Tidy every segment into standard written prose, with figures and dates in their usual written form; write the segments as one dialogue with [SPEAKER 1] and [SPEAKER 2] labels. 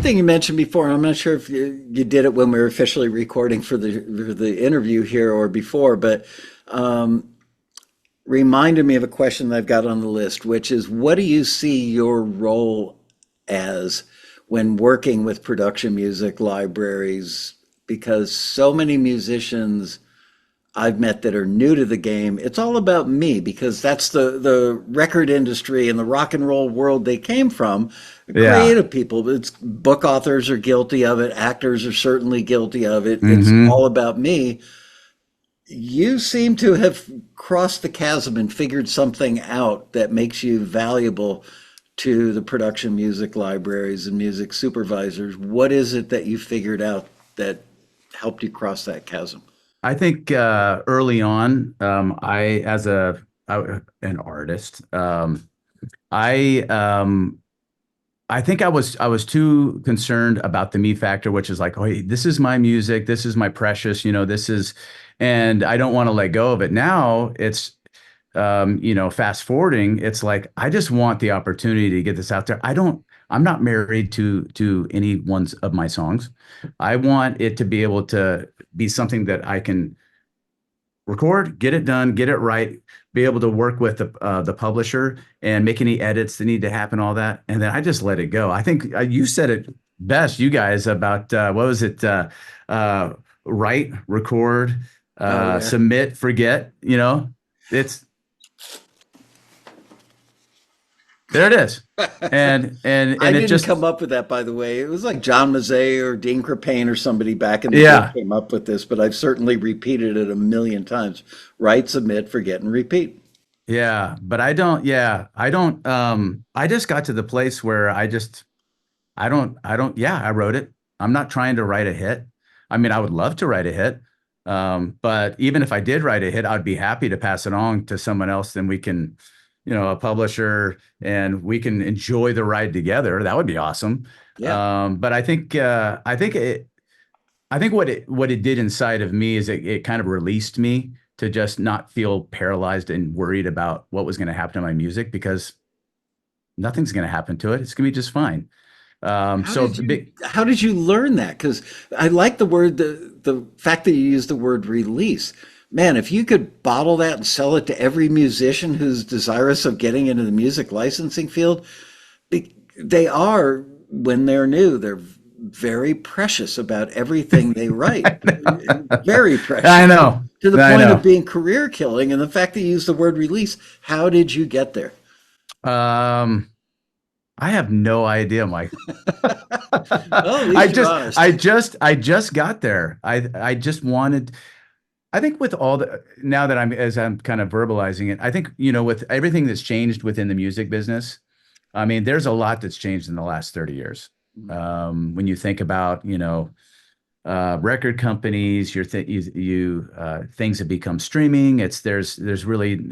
[SPEAKER 1] thing you mentioned before, and I'm not sure if you did it when we were officially recording for the interview here or before, but um, reminded me of a question that I've got on the list, which is what do you see your role as when working with production music libraries? Because so many musicians I've met that are new to the game, it's all about me because that's the record industry and the rock and roll world they came from.
[SPEAKER 2] Yeah.
[SPEAKER 1] Creative people, it's book authors are guilty of it, actors are certainly guilty of it. It's
[SPEAKER 2] Hmm.
[SPEAKER 1] all about me. You seem to have crossed the chasm and figured something out that makes you valuable to the production music libraries and music supervisors. What is it that you figured out that helped you cross that chasm?
[SPEAKER 2] I think early on, as an artist, I I think I was too concerned about the me factor, which is like, oh, hey, this is my music, this is my precious, this is, and I don't want to let go of it. Now it's, fast forwarding, it's like I just want the opportunity to get this out there. I'm not married to any ones of my songs. I want it to be able to be something that I can record, get it done, get it right, be able to work with the publisher and make any edits that need to happen, all that, and then I just let it go. I think you said it best, you guys, about what was it? Uh, write, record,
[SPEAKER 1] Oh yeah.
[SPEAKER 2] submit, forget. It's there. It is,
[SPEAKER 1] I
[SPEAKER 2] and it
[SPEAKER 1] didn't
[SPEAKER 2] just
[SPEAKER 1] come up with that, by the way. It was like John Mazet or Dean Crepane or somebody back in the day
[SPEAKER 2] yeah.
[SPEAKER 1] came up with this, but I've certainly repeated it a million times. Write, submit, forget, and repeat.
[SPEAKER 2] Yeah, but I just got to the place where yeah, I wrote it. I'm not trying to write a hit. I mean, I would love to write a hit. But even if I did write a hit, I'd be happy to pass it on to someone else. Then we can, a publisher, and we can enjoy the ride together. That would be awesome.
[SPEAKER 1] Yeah.
[SPEAKER 2] But I think what it did inside of me is it kind of released me to just not feel paralyzed and worried about what was going to happen to my music, because nothing's going to happen to it. It's going to be just fine. So big.
[SPEAKER 1] How did you learn that? Because I like the fact that you use the word release. Man, if you could bottle that and sell it to every musician who's desirous of getting into the music licensing field, they are, when they're new, they're very precious about everything they write. Very
[SPEAKER 2] I
[SPEAKER 1] precious
[SPEAKER 2] know.
[SPEAKER 1] to the
[SPEAKER 2] I
[SPEAKER 1] point of
[SPEAKER 2] know.
[SPEAKER 1] being career killing. And the fact that you use the word release, how did you get there?
[SPEAKER 2] Um, I have no idea, Mike.
[SPEAKER 1] Well, at least you're honest.
[SPEAKER 2] I just got there. I just wanted. I think with all the now that as I'm kind of verbalizing it, I think with everything that's changed within the music business, I mean, there's a lot that's changed in the last 30 years. When you think about record companies, things have become streaming. There's really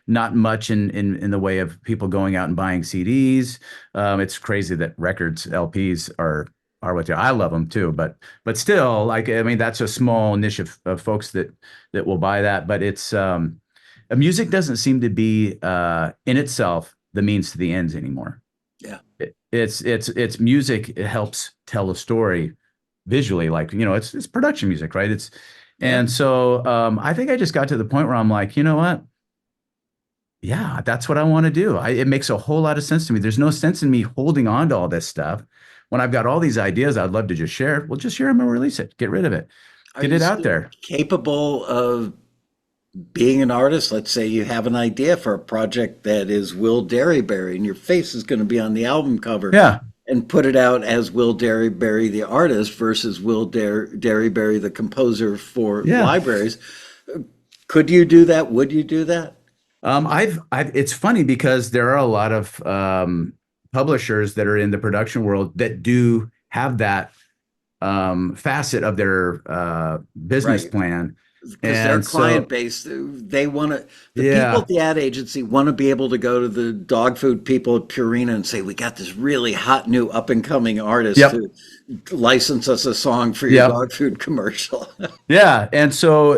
[SPEAKER 2] not much in the way of people going out and buying CDs. It's crazy that records, LPs are what they are. I love them too, but still, like, I mean, that's a small niche of folks that will buy that. But music doesn't seem to be in itself the means to the ends anymore.
[SPEAKER 1] Yeah.
[SPEAKER 2] It's music. It helps tell a story visually, like, it's production music, right?
[SPEAKER 1] Yeah.
[SPEAKER 2] And so I think I just got to the point where I'm like, you know what? Yeah, that's what I want to do. It makes a whole lot of sense to me. There's no sense in me holding on to all this stuff when I've got all these ideas I'd love to just share. Well, just share them and release it. Get rid of it.
[SPEAKER 1] Are
[SPEAKER 2] Get
[SPEAKER 1] you
[SPEAKER 2] it out
[SPEAKER 1] still
[SPEAKER 2] there.
[SPEAKER 1] capable of being an artist? Let's say you have an idea for a project that is Will Derryberry, and your face is going to be on the album cover,
[SPEAKER 2] Yeah.
[SPEAKER 1] and put it out as Will Derryberry, the artist, versus Derryberry, the composer for
[SPEAKER 2] Yeah.
[SPEAKER 1] libraries. Could you do that? Would you do that?
[SPEAKER 2] It's funny because there are a lot of publishers that are in the production world that do have that facet of their business
[SPEAKER 1] Right.
[SPEAKER 2] plan.
[SPEAKER 1] Because their
[SPEAKER 2] And
[SPEAKER 1] client
[SPEAKER 2] so,
[SPEAKER 1] base, they want to, the people
[SPEAKER 2] yeah,
[SPEAKER 1] at the ad agency want to be able to go to the dog food people at Purina and say, we got this really hot new up and coming artist
[SPEAKER 2] yep,
[SPEAKER 1] to license us a song for your
[SPEAKER 2] yep,
[SPEAKER 1] dog food commercial.
[SPEAKER 2] yeah. And so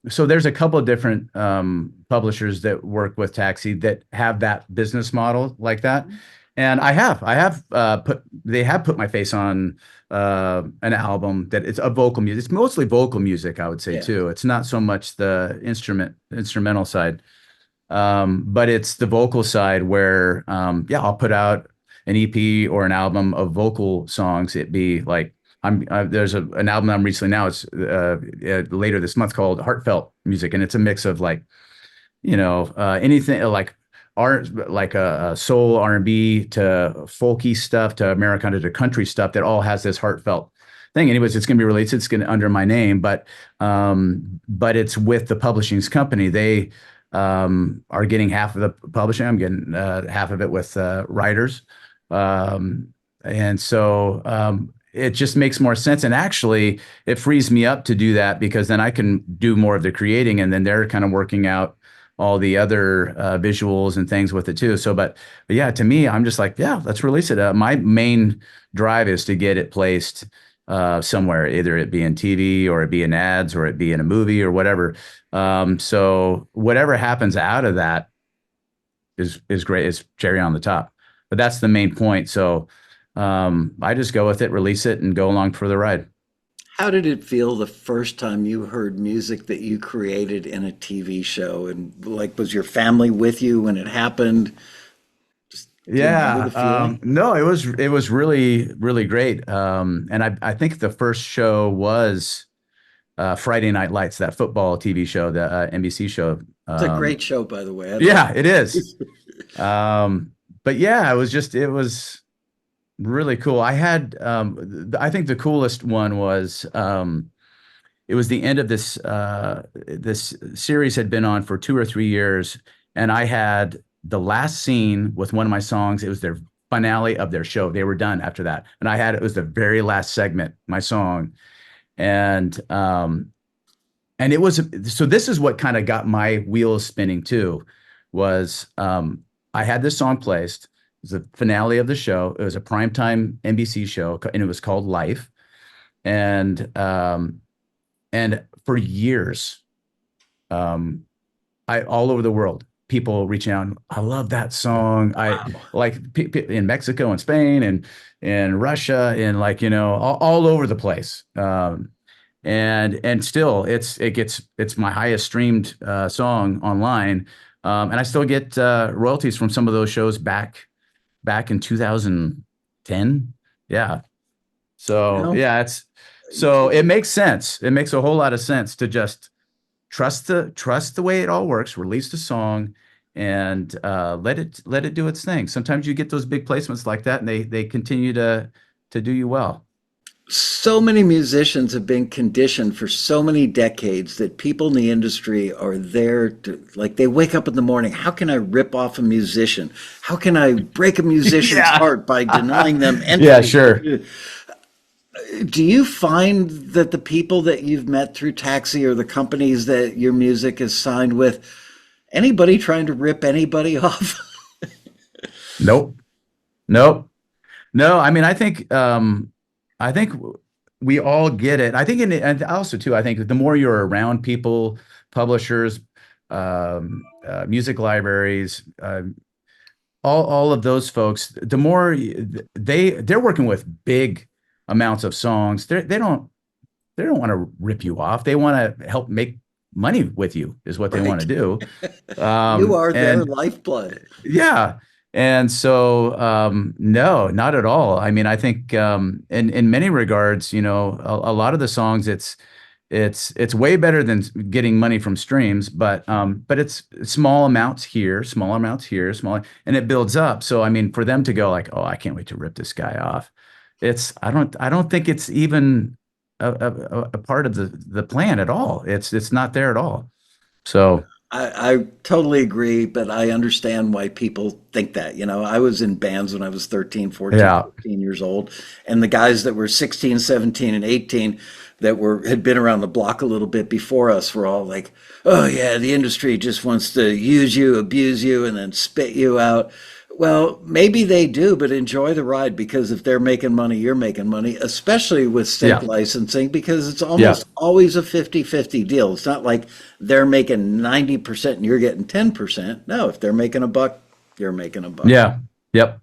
[SPEAKER 2] so there's a couple of different publishers that work with Taxi that have that business model like that. And they have put my face on an album that it's a vocal music. It's mostly vocal music, I would say
[SPEAKER 1] Yeah.
[SPEAKER 2] too. It's not so much the instrumental side, but it's the vocal side where, yeah, I'll put out an EP or an album of vocal songs. It be like there's an album I'm recently now. It's later this month called Heartfelt Music, and it's a mix of like anything like art, like a soul R&B to folky stuff to Americana to country stuff that all has this heartfelt thing. Anyways, it's going to be released. It's going to under my name, but it's with the publishing's company. They are getting half of the publishing. I'm getting half of it with writers, and so it just makes more sense. And actually, it frees me up to do that because then I can do more of the creating, and then they're kind of working out all the other visuals and things with it too. So, but yeah, to me, I'm just like, yeah, let's release it. My main drive is to get it placed somewhere, either it be in TV or it be in ads or it be in a movie or whatever. So whatever happens out of that is great. It's cherry on the top, but that's the main point. So I just go with it, release it, and go along for the ride.
[SPEAKER 1] How did it feel the first time you heard music that you created in a TV show? And like, was your family with you when it happened? Do you remember
[SPEAKER 2] Yeah,
[SPEAKER 1] the feeling?
[SPEAKER 2] no, it was really really great. And I think the first show was Friday Night Lights, that football TV show, the NBC show.
[SPEAKER 1] It's a great show, by the way. I'd love
[SPEAKER 2] Yeah, it is. But yeah, it was really cool. I think the coolest one was it was the end of this series had been on for 2 or 3 years, and I had the last scene with one of my songs. It was their finale of their show. They were done after that, and it was the very last segment, my song, and and it was so this is what kind of got my wheels spinning too, was I had this song placed. It was the finale of the show. It was a primetime NBC show, and it was called Life. And for years, um, I all over the world, people reaching out. I love that song. I
[SPEAKER 1] Wow.
[SPEAKER 2] like in Mexico and Spain and Russia and like all over the place. And still, it's my highest streamed song online, and I still get royalties from some of those shows back in 2010. Yeah.
[SPEAKER 1] You
[SPEAKER 2] So
[SPEAKER 1] know,
[SPEAKER 2] yeah, it makes sense. It makes a whole lot of sense to just trust the way it all works. Release the song and let it do its thing. Sometimes you get those big placements like that, and they continue to do you well.
[SPEAKER 1] so many musicians have been conditioned for so many decades that people in the industry are there to, like, they wake up in the morning. How can I rip off a musician? How can I break a musician's
[SPEAKER 2] Yeah.
[SPEAKER 1] heart by denying them
[SPEAKER 2] Yeah,
[SPEAKER 1] entry?
[SPEAKER 2] sure.
[SPEAKER 1] Do you find that the people that you've met through Taxi or the companies that your music is signed with, anybody trying to rip anybody off?
[SPEAKER 2] Nope. Nope. No, I mean, I think we all get it. I think, and also too, I think the more you're around people, publishers, music libraries, all of those folks, the more they're working with big amounts of songs. They don't want to rip you off. They want to help make money with you, is what they want
[SPEAKER 1] Right.
[SPEAKER 2] to do.
[SPEAKER 1] You are their
[SPEAKER 2] And
[SPEAKER 1] lifeblood.
[SPEAKER 2] yeah. And so, no, not at all. I mean, I think in many regards, a lot of the songs, it's way better than getting money from streams, but it's small amounts here, small amounts here, small, and it builds up. So, I mean, for them to go like, oh, I can't wait to rip this guy off. I don't think it's even a part of the plan at all. It's not there at all. So,
[SPEAKER 1] I totally agree, but I understand why people think that. I was in bands when I was 13, 14,
[SPEAKER 2] yeah,
[SPEAKER 1] 15 years old, and the guys that were 16, 17, and 18 that had been around the block a little bit before us were all like, "Oh yeah, the industry just wants to use you, abuse you, and then spit you out." Well, maybe they do, but enjoy the ride, because if they're making money, you're making money, especially with sync
[SPEAKER 2] yeah,
[SPEAKER 1] licensing, because it's
[SPEAKER 2] yeah,
[SPEAKER 1] almost always a 50-50 deal. It's not like they're making 90% and you're getting 10%. No, if they're making a buck, you're making a buck.
[SPEAKER 2] yeah, yep.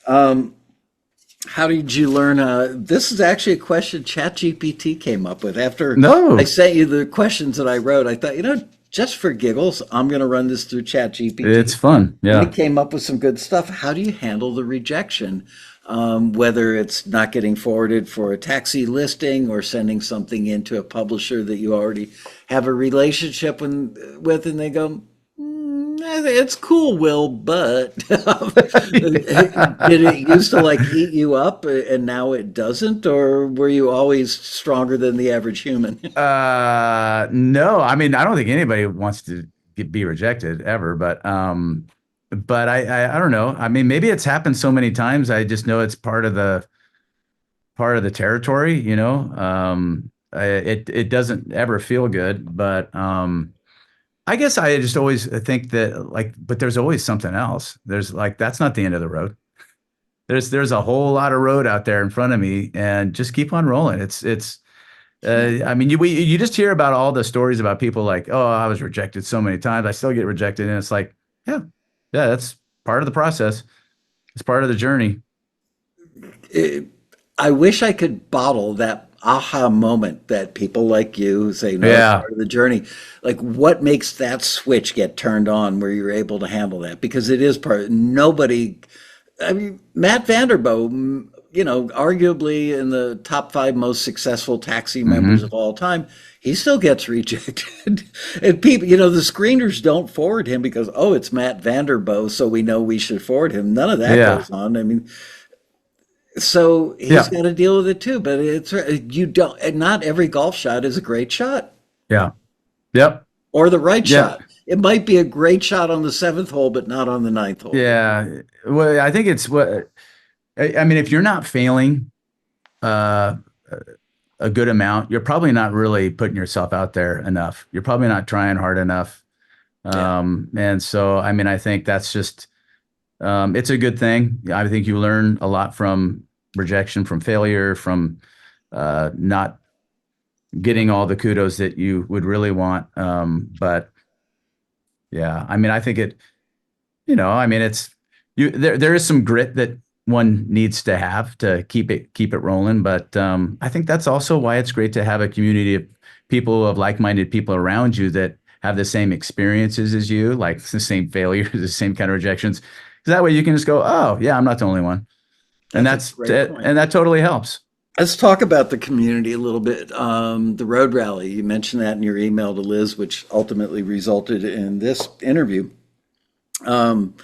[SPEAKER 1] How did you learn? This is actually a question ChatGPT came up with after I
[SPEAKER 2] No,
[SPEAKER 1] sent you the questions that I wrote. I thought, just for giggles, I'm going to run this through
[SPEAKER 2] it's
[SPEAKER 1] ChatGPT.
[SPEAKER 2] fun.
[SPEAKER 1] And
[SPEAKER 2] Yeah.
[SPEAKER 1] it came up with some good stuff. How do you handle the rejection? Whether it's not getting forwarded for a taxi listing or sending something into a publisher that you already have a relationship with, and they go, it's cool, Will, but did it used to like eat you up and now it doesn't? Or were you always stronger than the average human?
[SPEAKER 2] No, I mean, I don't think anybody wants to be rejected ever, but I don't know. I mean, maybe it's happened so many times. I just know it's part of the territory, you know. It doesn't ever feel good, but I guess I just always think that like, but there's always something else. There's like that's not the end of the road. There's a whole lot of road out there in front of me, and just keep on rolling. I mean, you just hear about all the stories about people like, oh, I was rejected so many times. I still get rejected, and it's like, yeah, yeah, that's part of the process. It's part of the journey.
[SPEAKER 1] It, I wish I could bottle that aha moment that people like you who say, no, it's
[SPEAKER 2] Yeah.
[SPEAKER 1] part of the journey. Like, what makes that switch get turned on where you're able to handle that? Because it is nobody, I mean, Matt Vanderboom, arguably in the top five most successful taxi members
[SPEAKER 2] Hmm.
[SPEAKER 1] of all time, he still gets rejected. And people, the screeners don't forward him because, oh, it's Matt Vanderboom, so we know we should forward him. None of that
[SPEAKER 2] Yeah.
[SPEAKER 1] goes on. I mean, so he's
[SPEAKER 2] Yeah.
[SPEAKER 1] got to deal with it too. But you don't, and not every golf shot is a great shot
[SPEAKER 2] Yeah. Yep.
[SPEAKER 1] or the right
[SPEAKER 2] Yeah.
[SPEAKER 1] shot. It might be a great shot on the seventh hole, but not on the ninth hole.
[SPEAKER 2] Yeah. Well, I think it's what I mean. If you're not failing uh, a good amount, you're probably not really putting yourself out there enough. You're probably not trying hard enough.
[SPEAKER 1] Yeah.
[SPEAKER 2] And so, I mean, I think that's just it's a good thing. I think you learn a lot from rejection, from failure, from not getting all the kudos that you would really want. But yeah, I mean, I think I mean, it's there is some grit that one needs to have to keep it rolling. But I think that's also why it's great to have a community of people, of like-minded people around you that have the same experiences as you, like the same failures, the same kind of rejections. 'Cause that way you can just go, oh yeah, I'm not the only one. And
[SPEAKER 1] That's a great point.
[SPEAKER 2] that totally helps.
[SPEAKER 1] Let's talk about the community a little bit. The road rally, you mentioned that in your email to Liz, which ultimately resulted in this interview. Um,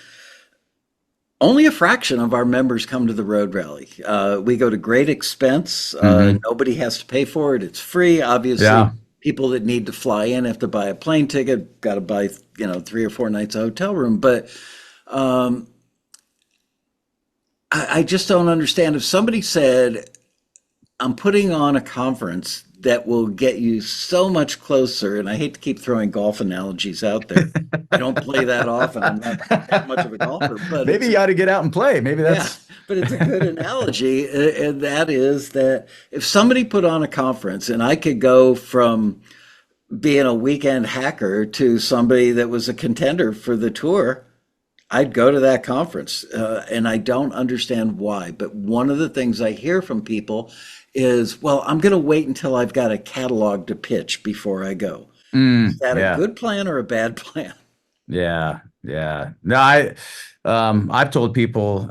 [SPEAKER 1] Only a fraction of our members come to the road rally. We go to great expense.
[SPEAKER 2] Hmm.
[SPEAKER 1] Nobody has to pay for it. It's free. Obviously,
[SPEAKER 2] Yeah.
[SPEAKER 1] people that need to fly in have to buy a plane ticket, got to buy, 3 or 4 nights a hotel room. But um, I just don't understand if somebody said, I'm putting on a conference that will get you so much closer. And I hate to keep throwing golf analogies out there. I don't play that often. I'm not that much of a golfer, but
[SPEAKER 2] Maybe you ought to get out and play. Maybe
[SPEAKER 1] yeah,
[SPEAKER 2] that's
[SPEAKER 1] but it's a good analogy. And that is that if somebody put on a conference and I could go from being a weekend hacker to somebody that was a contender for the tour, I'd go to that conference, and I don't understand why. But one of the things I hear from people is, well, I'm going to wait until I've got a catalog to pitch before I go. Is that a
[SPEAKER 2] yeah.
[SPEAKER 1] good plan or a bad plan?
[SPEAKER 2] Yeah, yeah. No, I've told people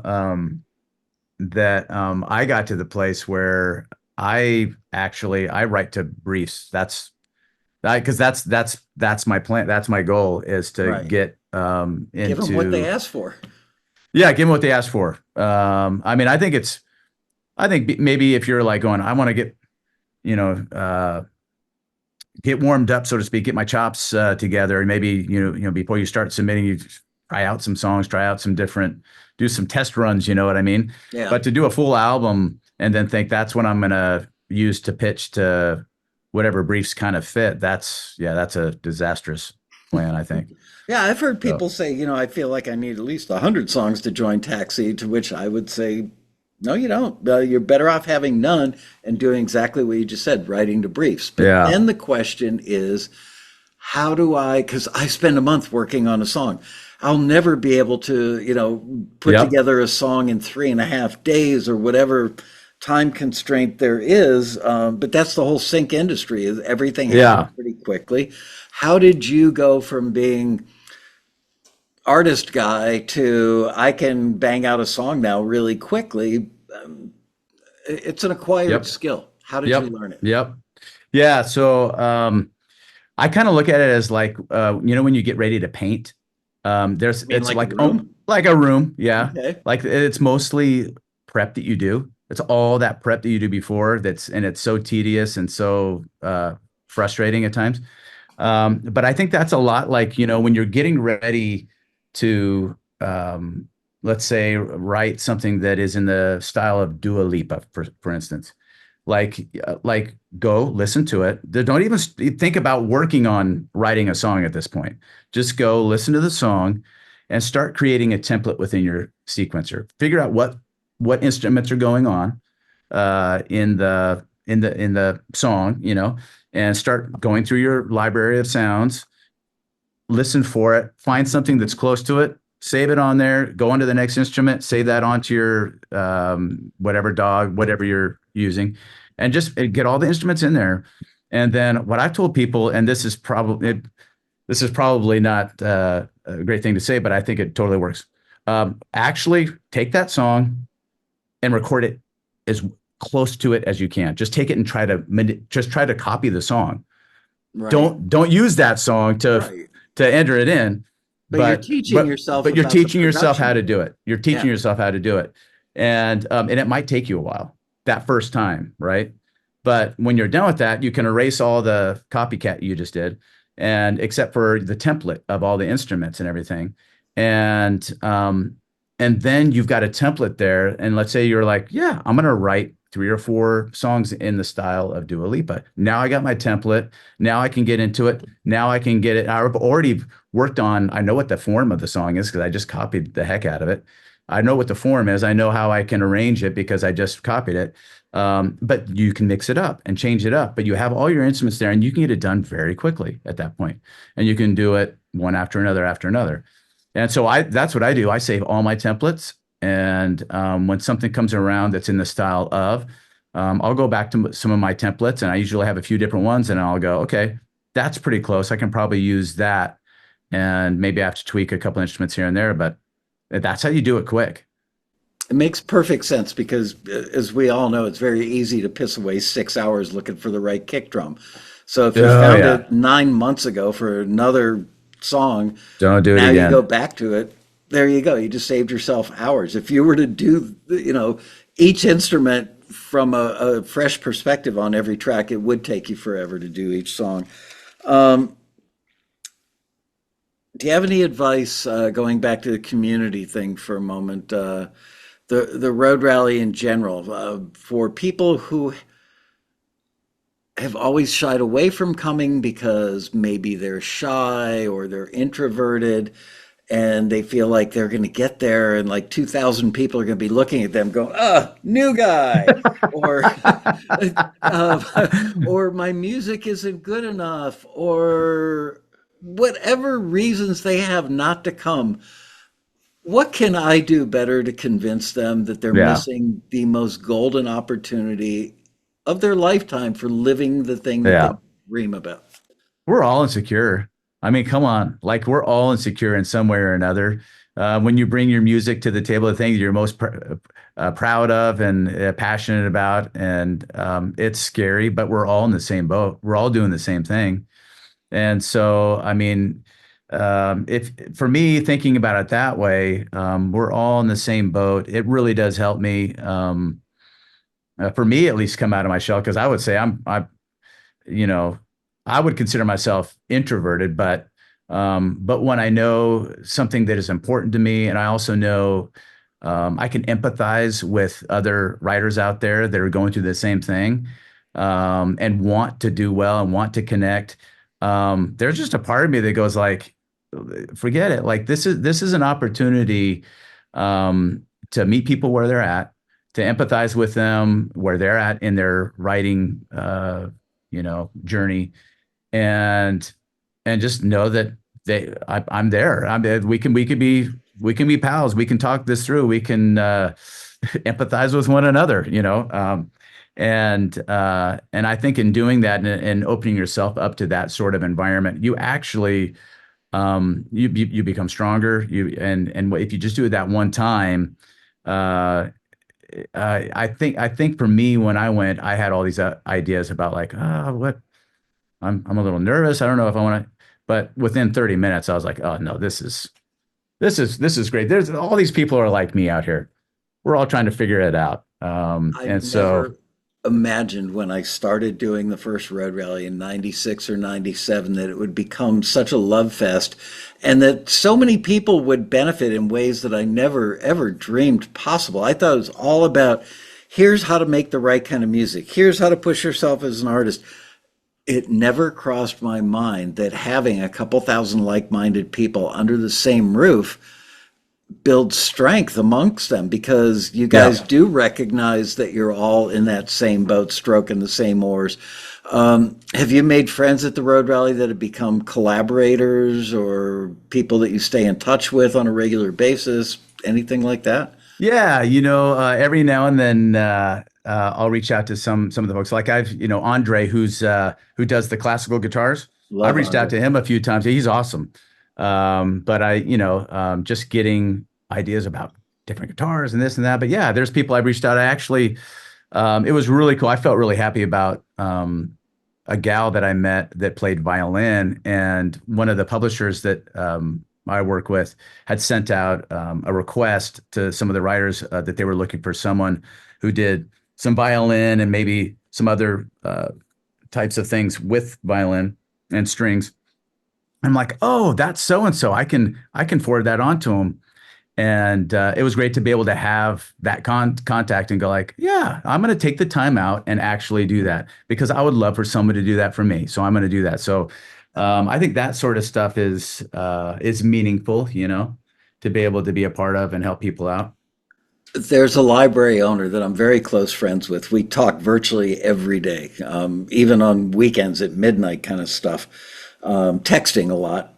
[SPEAKER 2] that I got to the place where I write to briefs. Because that's my plan. That's my goal is to
[SPEAKER 1] Right.
[SPEAKER 2] get
[SPEAKER 1] Give them what they
[SPEAKER 2] into
[SPEAKER 1] ask for.
[SPEAKER 2] yeah, give them what they ask for. I mean, I think maybe if you're like going, I want to you know get warmed up, so to speak, get my chops together, and maybe before you start submitting, you try out some songs, try out some different, do some test runs. You know what I mean?
[SPEAKER 1] Yeah.
[SPEAKER 2] But to do a full album and then think that's what I'm gonna use to pitch to whatever briefs kind of fit. That's a disastrous plan, I think.
[SPEAKER 1] Yeah, I've heard
[SPEAKER 2] So
[SPEAKER 1] people say, I feel like I need at least 100 songs to join Taxi, to which I would say, no, you don't. You're better off having none and doing exactly what you just said, writing the briefs. But
[SPEAKER 2] yeah,
[SPEAKER 1] then the question is, how do I, because I spend a month working on a song, I'll never be able to, put
[SPEAKER 2] Yep.
[SPEAKER 1] together a song in 3.5 days or whatever time constraint there is. But that's the whole sync industry, is everything happens
[SPEAKER 2] Yeah.
[SPEAKER 1] pretty quickly. How did you go from being artist guy to I can bang out a song now really quickly? It's an acquired
[SPEAKER 2] Yep.
[SPEAKER 1] skill. How did you
[SPEAKER 2] Yep.
[SPEAKER 1] learn it?
[SPEAKER 2] Yep. Yeah. So I kind of look at it as like when you get ready to paint, there's
[SPEAKER 1] I mean,
[SPEAKER 2] it's
[SPEAKER 1] like a
[SPEAKER 2] like
[SPEAKER 1] room?
[SPEAKER 2] like a room, yeah.
[SPEAKER 1] Okay.
[SPEAKER 2] Like it's mostly prep that you do. It's all that prep that you do before and it's so tedious and so frustrating at times. But I think that's a lot like, when you're getting ready to, let's say, write something that is in the style of Dua Lipa, for instance. Like go listen to it. Don't even think about working on writing a song at this point. Just go listen to the song and start creating a template within your sequencer. Figure out what instruments are going on in the song, and start going through your library of sounds, listen for it, find something that's close to it, save it on there, go on to the next instrument, save that onto your whatever dog, whatever you're using, and just get all the instruments in there. And then what I've told people, and this is probably not a great thing to say, but I think it totally works. Actually, take that song and record it as close to it as you can. Just take it and try to copy the song.
[SPEAKER 1] Right.
[SPEAKER 2] Don't use that song to
[SPEAKER 1] Right.
[SPEAKER 2] enter it in,
[SPEAKER 1] But you're
[SPEAKER 2] but
[SPEAKER 1] teaching
[SPEAKER 2] but
[SPEAKER 1] yourself
[SPEAKER 2] but you're
[SPEAKER 1] about the
[SPEAKER 2] teaching yourself how
[SPEAKER 1] production.
[SPEAKER 2] to do it. You're
[SPEAKER 1] Yeah.
[SPEAKER 2] teaching yourself how to do it, and it might take you a while that first time, right? But when you're done with that, you can erase all the copycat you just did, and except for the template of all the instruments and everything, and and then you've got a template there. And let's say you're like, yeah, I'm gonna write 3 or 4 songs in the style of Dua Lipa. Now I got my template. Now I can get into it. Now I can get it. I've already worked on, I know what the form of the song is because I just copied the heck out of it. I know what the form is. I know how I can arrange it because I just copied it. But you can mix it up and change it up. But you have all your instruments there and you can get it done very quickly at that point. And you can do it one after another after another. And so that's what I do. I save all my templates. And when something comes around that's in the style of, I'll go back to some of my templates and I usually have a few different ones and I'll go, okay, that's pretty close. I can probably use that. And maybe I have to tweak a couple instruments here and there, but that's how you do it quick.
[SPEAKER 1] It makes perfect sense because, as we all know, it's very easy to piss away 6 hours looking for the right kick drum. So if you
[SPEAKER 2] Oh
[SPEAKER 1] found
[SPEAKER 2] yeah.
[SPEAKER 1] it 9 months ago for another song,
[SPEAKER 2] Don't do it
[SPEAKER 1] now you go
[SPEAKER 2] again.
[SPEAKER 1] back to it. There you go. You just saved yourself hours. If you were to do, each instrument from a fresh perspective on every track, it would take you forever to do each song. Um, do you have any advice, going back to the community thing for a moment? The road rally in general, for people who have always shied away from coming because maybe they're shy or they're introverted and they feel like they're going to get there and like 2,000 people are going to be looking at them going, new guy, or or my music isn't good enough, or whatever reasons they have not to come. What can I do better to convince them that they're
[SPEAKER 2] Yeah.
[SPEAKER 1] missing the most golden opportunity of their lifetime for living the thing that they
[SPEAKER 2] Yeah.
[SPEAKER 1] dream about?
[SPEAKER 2] We're all insecure. I mean, come on. Like we're all insecure in some way or another. When you bring your music to the table, the things you're most proud of and passionate about, and it's scary, but we're all in the same boat. We're all doing the same thing. And so, I mean, if for me, thinking about it that way, we're all in the same boat. It really does help me, for me at least, come out of my shell because I would say you know, I would consider myself introverted, but when I know something that is important to me, and I also know I can empathize with other writers out there that are going through the same thing, and want to do well and want to connect. There's just a part of me that goes like, forget it. Like this is an opportunity to meet people where they're at, to empathize with them where they're at in their writing journey, and just know that I'm there. We can be pals. We can talk this through. We can empathize with one another, you know. And I think in doing that and opening yourself up to that sort of environment, you actually you become stronger. And if you just do it that one time, uh, I think for me when I went, I had all these ideas about like, what I'm a little nervous. I don't know if I want to, but within 30 minutes, I was like, oh no, this is great. There's all these people are like me out here. We're all trying to figure it out.
[SPEAKER 1] I
[SPEAKER 2] And so,
[SPEAKER 1] never imagined when I started doing the first road rally in 96 or 97 that it would become such a love fest and that so many people would benefit in ways that I never ever dreamed possible. I thought it was all about here's how to make the right kind of music, here's how to push yourself as an artist. It never crossed my mind that having a couple thousand like minded people under the same roof build strength amongst them because you
[SPEAKER 2] yeah.
[SPEAKER 1] guys do recognize that you're all in that same boat, stroking the same oars. Have you made friends at the road rally that have become collaborators or people that you stay in touch with on a regular basis? Anything like that?
[SPEAKER 2] Yeah, every now and then I'll reach out to some of the folks. Like Andre, who does the classical guitars. I've
[SPEAKER 1] Love
[SPEAKER 2] reached out
[SPEAKER 1] Andre.
[SPEAKER 2] to him a few times. He's awesome. But just getting ideas about different guitars and this and that. But yeah, there's people I've reached out. I actually, it was really cool. I felt really happy about a gal that I met that played violin, and one of the publishers that I work with had sent out a request to some of the writers that they were looking for someone who did some violin and maybe some other types of things with violin and strings. I'm like, oh, that's so and so. I can forward that on to him. And it was great to be able to have that contact and go like, yeah, I'm going to take the time out and actually do that because I would love for someone to do that for me. So I'm going to do that. So I think that sort of stuff is meaningful, to be able to be a part of and help people out.
[SPEAKER 1] There's a library owner that I'm very close friends with. We talk virtually every day, even on weekends at midnight kind of stuff, texting a lot,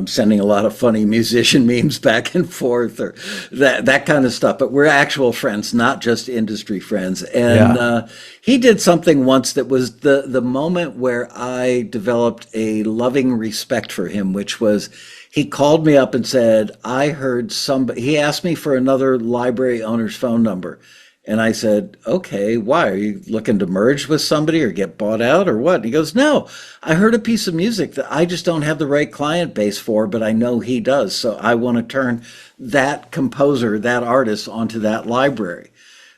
[SPEAKER 1] sending a lot of funny musician memes back and forth or that kind of stuff. But we're actual friends, not just industry friends. And
[SPEAKER 2] Yeah.
[SPEAKER 1] he did something once that was the moment where I developed a loving respect for him, which was he called me up and said, I heard somebody, he asked me for another library owner's phone number. And I said, okay, why? Are you looking to merge with somebody or get bought out or what? And he goes, no, I heard a piece of music that I just don't have the right client base for, but I know he does. So I want to turn that composer, that artist onto that library.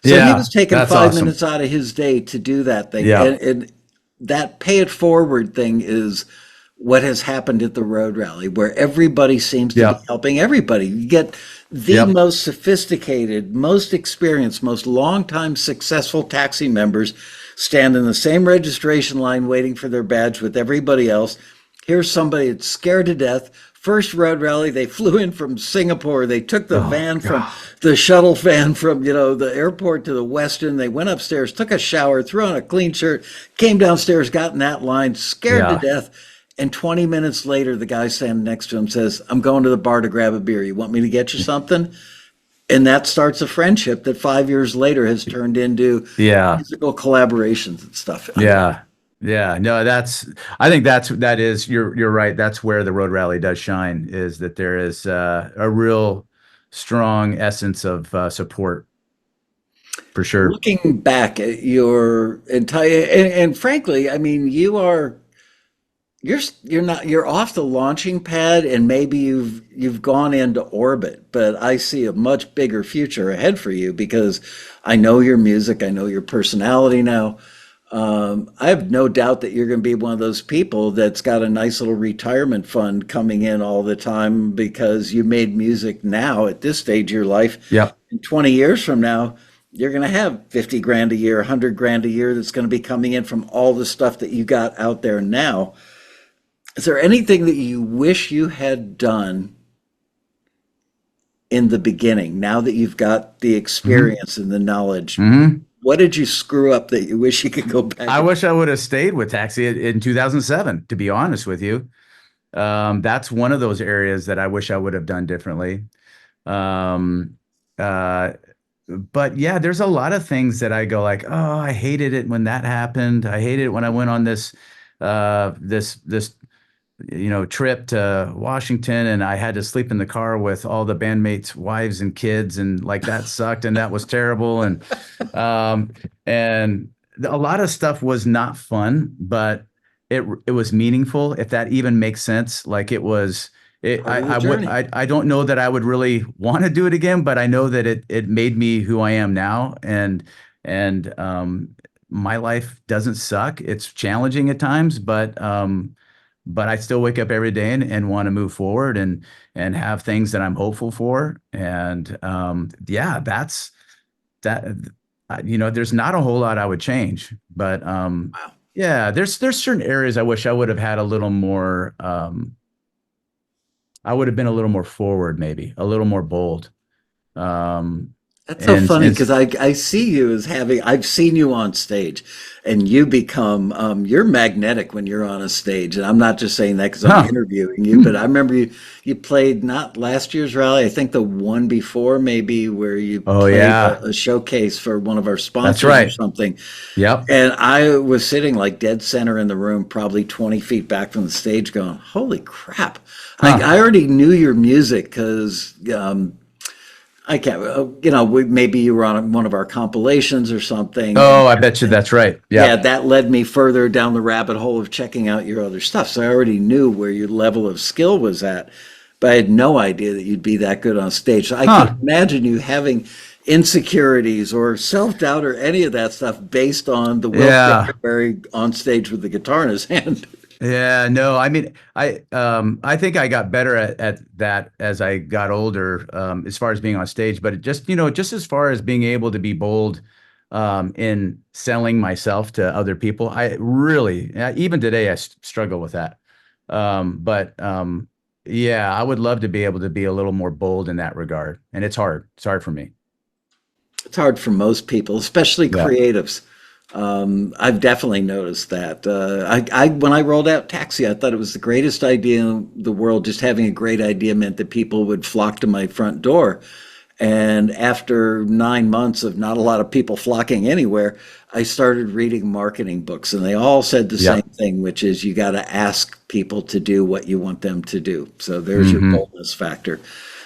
[SPEAKER 1] So he
[SPEAKER 2] Yeah.
[SPEAKER 1] was taking
[SPEAKER 2] That's
[SPEAKER 1] 5 minutes
[SPEAKER 2] awesome.
[SPEAKER 1] out of his day to do that thing.
[SPEAKER 2] Yeah.
[SPEAKER 1] And that pay it forward thing is what has happened at the road rally, where everybody seems to be
[SPEAKER 2] Yep.
[SPEAKER 1] helping everybody. You get the
[SPEAKER 2] Yep.
[SPEAKER 1] most sophisticated, most experienced, most longtime successful taxi members stand in the same registration line waiting for their badge with everybody else. Here's somebody that's scared to death. First road rally, they flew in from Singapore. They took the
[SPEAKER 2] Oh
[SPEAKER 1] van from
[SPEAKER 2] God.
[SPEAKER 1] the shuttle van from, the airport to the Westin. They went upstairs, took a shower, threw on a clean shirt, came downstairs, got in that line, scared to
[SPEAKER 2] Yeah.
[SPEAKER 1] death. And 20 minutes later, the guy standing next to him says, I'm going to the bar to grab a beer. You want me to get you something? And that starts a friendship that 5 years later has turned into
[SPEAKER 2] Yeah.
[SPEAKER 1] musical collaborations and stuff.
[SPEAKER 2] Yeah. Yeah. No, I think you're right. That's where the road rally does shine, is that there is a real strong essence of support for sure.
[SPEAKER 1] Looking back at your entire, and frankly, I mean, you're off the launching pad and maybe you've gone into orbit, but I see a much bigger future ahead for you because I know your music, I know your personality now. I have no doubt that you're going to be one of those people that's got a nice little retirement fund coming in all the time because you made music now at this stage of your life.
[SPEAKER 2] Yep.
[SPEAKER 1] And 20 years from now, you're going to have 50 grand a year, 100 grand a year that's going to be coming in from all the stuff that you got out there now. Is there anything that you wish you had done in the beginning, now that you've got the
[SPEAKER 2] Hmm.
[SPEAKER 1] experience and the knowledge?
[SPEAKER 2] Hmm.
[SPEAKER 1] What did you screw up that you wish you could go back
[SPEAKER 2] I
[SPEAKER 1] and
[SPEAKER 2] wish I would have stayed with Taxi in 2007, to be honest with you. That's one of those areas that I wish I would have done differently. Um, uh, but yeah, there's a lot of things that I go like, oh, I hated it when that happened. I hated it when I went on this trip to Washington and I had to sleep in the car with all the bandmates' wives and kids, and like that sucked and that was terrible. Um, and a lot of stuff was not fun, but it was meaningful, if that even makes sense. Like it was,
[SPEAKER 1] Part of the journey.
[SPEAKER 2] I don't know that I would really want to do it again, but I know that it made me who I am now. And my life doesn't suck. It's challenging at times, but I still wake up every day and want to move forward and have things that I'm hopeful for. And yeah, that's that. There's not a whole lot I would change, but
[SPEAKER 1] Wow.
[SPEAKER 2] yeah, there's certain areas I wish I would have had a little more. I would have been a little more forward, maybe a little more bold. Um,
[SPEAKER 1] That's so
[SPEAKER 2] and
[SPEAKER 1] funny
[SPEAKER 2] and
[SPEAKER 1] because I see you as having, I've seen you on stage and you become, you're magnetic when you're on a stage. And I'm not just saying that because I'm
[SPEAKER 2] huh.
[SPEAKER 1] interviewing you, but I remember you played not last year's rally, I think the one before maybe where you
[SPEAKER 2] Oh
[SPEAKER 1] played
[SPEAKER 2] yeah,
[SPEAKER 1] a showcase for one of our
[SPEAKER 2] that's
[SPEAKER 1] sponsors or
[SPEAKER 2] right.
[SPEAKER 1] something.
[SPEAKER 2] Yep.
[SPEAKER 1] And I was sitting like dead center in the room, probably 20 feet back from the stage going, holy crap.
[SPEAKER 2] Huh.
[SPEAKER 1] I already knew your music because, I can't, maybe you were on one of our compilations or something.
[SPEAKER 2] Oh, I bet you that's right.
[SPEAKER 1] Yeah,
[SPEAKER 2] Yep.
[SPEAKER 1] that led me further down the rabbit hole of checking out your other stuff. So I already knew where your level of skill was at, but I had no idea that you'd be that good on stage. So I can't
[SPEAKER 2] Huh.
[SPEAKER 1] imagine you having insecurities or self-doubt or any of that stuff based on the Will
[SPEAKER 2] Yeah.
[SPEAKER 1] Derryberry on stage with the guitar in his hand.
[SPEAKER 2] Yeah, no, I mean, I think I got better at that as I got older, as far as being on stage, but it just, just as far as being able to be bold, in selling myself to other people, I really, even today, struggle with that. But yeah, I would love to be able to be a little more bold in that regard, and it's hard. It's hard for me.
[SPEAKER 1] It's hard for most people, especially
[SPEAKER 2] Yeah.
[SPEAKER 1] creatives. I've definitely noticed that. When I rolled out Taxi, I thought it was the greatest idea in the world. Just having a great idea meant that people would flock to my front door. And after 9 months of not a lot of people flocking anywhere, I started reading marketing books, and they all said the same
[SPEAKER 2] Yep.
[SPEAKER 1] thing, which is you got to ask people to do what you want them to do. So there's your
[SPEAKER 2] Hmm.
[SPEAKER 1] boldness factor.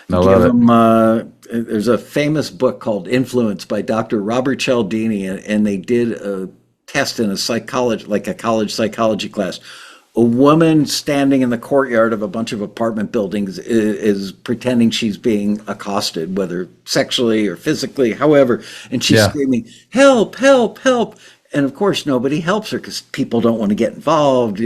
[SPEAKER 2] I
[SPEAKER 1] Give
[SPEAKER 2] love it.
[SPEAKER 1] them, there's a famous book called Influence by Dr. Robert Cialdini, and they did a test in a psychology, like a college psychology class. A woman standing in the courtyard of a bunch of apartment buildings is pretending she's being accosted, whether sexually or physically, however, and she's
[SPEAKER 2] Yeah.
[SPEAKER 1] screaming, "Help, help, help." And of course, nobody helps her because people don't want to get involved.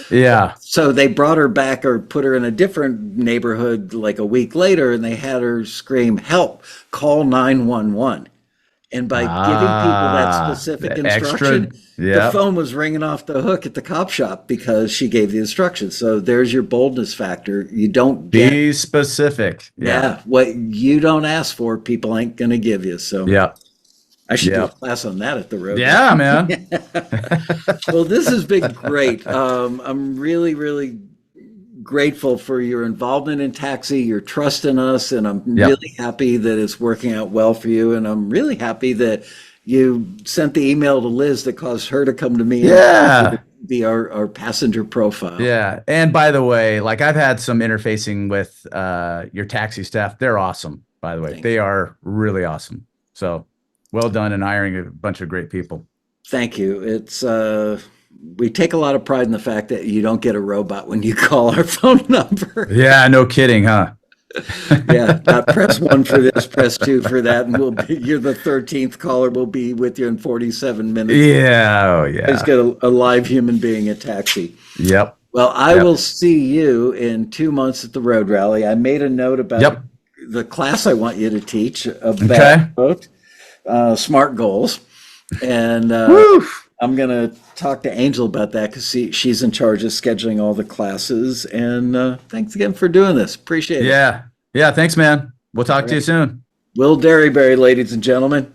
[SPEAKER 2] Yeah.
[SPEAKER 1] So they brought her back or put her in a different neighborhood like a week later, and they had her scream, "Help, call 911." And by giving people that specific
[SPEAKER 2] The extra.
[SPEAKER 1] instruction, the
[SPEAKER 2] Yep.
[SPEAKER 1] phone was ringing off the hook at the cop shop because she gave the instructions. So there's your boldness factor. You don't get,
[SPEAKER 2] Be specific. Yeah.
[SPEAKER 1] yeah, what you don't ask for, people ain't going to give you. So
[SPEAKER 2] Yep.
[SPEAKER 1] I should do a
[SPEAKER 2] Yep.
[SPEAKER 1] class on that at the road.
[SPEAKER 2] Yeah, man.
[SPEAKER 1] Well, this has been great. I'm really, really grateful for your involvement in Taxi, your trust in us, and I'm
[SPEAKER 2] Yep.
[SPEAKER 1] really happy that it's working out well for you. And I'm really happy that you sent the email to Liz that caused her to come to me and ask me to
[SPEAKER 2] Yeah.
[SPEAKER 1] be our passenger profile.
[SPEAKER 2] Yeah. And by the way, like I've had some interfacing with your taxi staff. They're awesome, by the way.
[SPEAKER 1] Thank
[SPEAKER 2] They
[SPEAKER 1] you.
[SPEAKER 2] are really awesome. So well done in hiring a bunch of great people.
[SPEAKER 1] Thank you. We take a lot of pride in the fact that you don't get a robot when you call our phone number.
[SPEAKER 2] Yeah, no kidding, huh?
[SPEAKER 1] Yeah, not press one for this, press two for that, and you're the 13th caller. We'll be with you in 47 minutes.
[SPEAKER 2] Yeah. Oh,
[SPEAKER 1] Just
[SPEAKER 2] yeah.
[SPEAKER 1] get a live human being a taxi.
[SPEAKER 2] Yep.
[SPEAKER 1] Well, I will
[SPEAKER 2] Yep.
[SPEAKER 1] see you in 2 months at the road rally. I made a note about
[SPEAKER 2] Yep.
[SPEAKER 1] the class I want you to teach
[SPEAKER 2] Okay.
[SPEAKER 1] about SMART goals. And
[SPEAKER 2] Woo.
[SPEAKER 1] I'm going to talk to Angel about that because she's in charge of scheduling all the classes. And thanks again for doing this. Appreciate it.
[SPEAKER 2] Yeah. Yeah. Thanks, man. We'll
[SPEAKER 1] All
[SPEAKER 2] talk to you
[SPEAKER 1] right.
[SPEAKER 2] soon.
[SPEAKER 1] Will Derryberry, ladies and gentlemen.